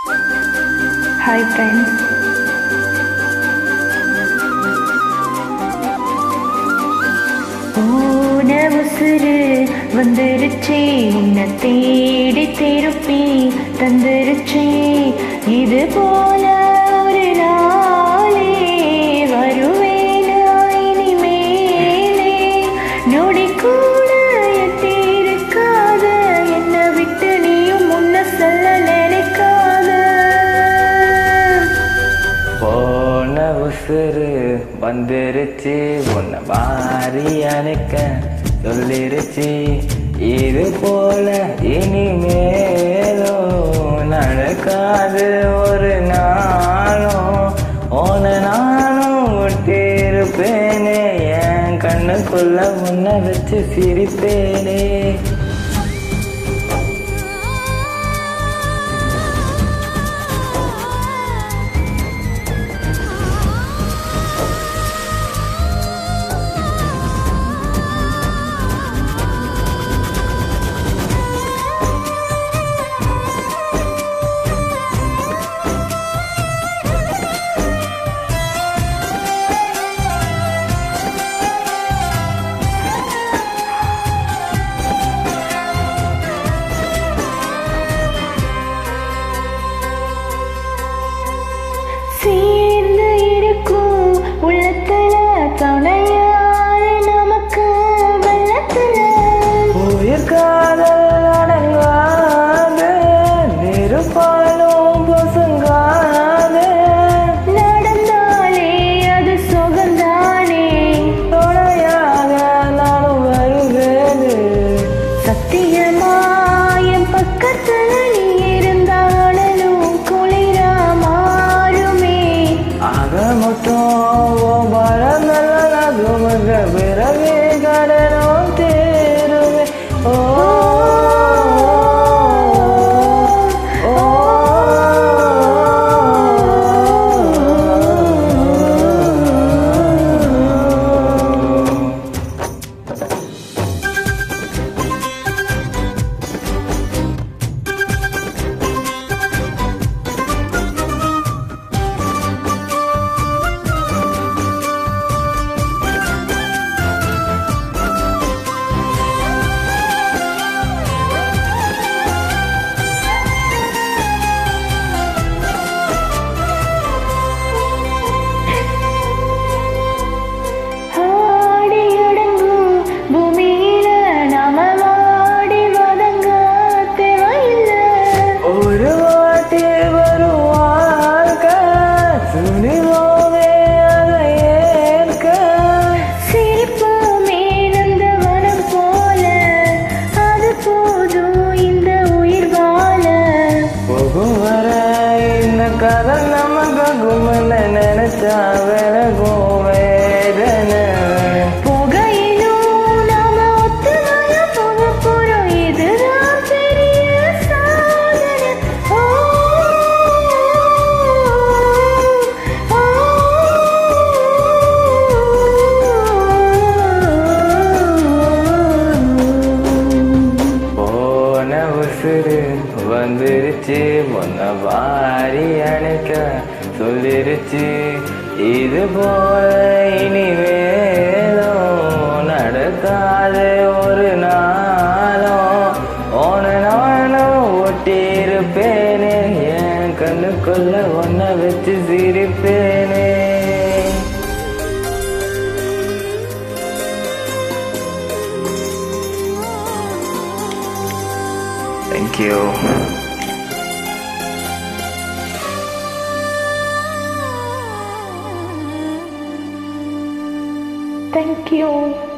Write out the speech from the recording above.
Hi friends. போன உசுறு வந்துருச்சே, உன்னை தேடி திருப்பி தந்துருச்சே. இது போல ஒரு நாளே வருவேனா இனிமேலே. நொடி கூட எட்டிருக்காத, என்னை விட்டு நீயும் முன்ன சொல்ல நினைக்காத. போன உசுறு வந்துருச்சு, உன்னை வாரி அணைக்க சொல்லிருச்சு. இது போல இனிமேலும் நடக்காது ஒரு நாளும். ஓன நானும் விட்டிருப்பேனே, என் கண்ணுக்குள்ள உன்னை வச்சு சிரிப்பேனே. சேர்ந்து இருக்கும் உள்ளத்துல துணையாரு நமக்கு வெள்ளத்துல. உயிர்காதல் அடங்காத, நெருப்பாலும் பொசுங்காத. நடந்தாலே அது சுகந்தானே, துணையாக நானும் வருவேனே. சத்தியமா என் பக்கத்துல நீ இருந்தாலும் குளிரா மாறுமே. ஆக மொத்தம் பழங்கள பிறவே கடனும் தேருவே. ஓ கதல் நமக்கும் நினைச்சா விலகும் வேதனை. புகையிலும் நாம ஒத்துமைய போக போறோம், இதுதான் பெரிய சாதனை. போன உசுறு வந்துருச்சு, உன்னை வாரி அணைக்க சொல்லிருச்சு. இது போல இனிமேலும் நடக்காத ஒரு நாளும். ஓன நானும் ஒட்டியிருப்பேனே, என் கண்ணுக்குள்ள ஒன்ன வச்சு சிரிப்பேனே. Thank you. Thank you.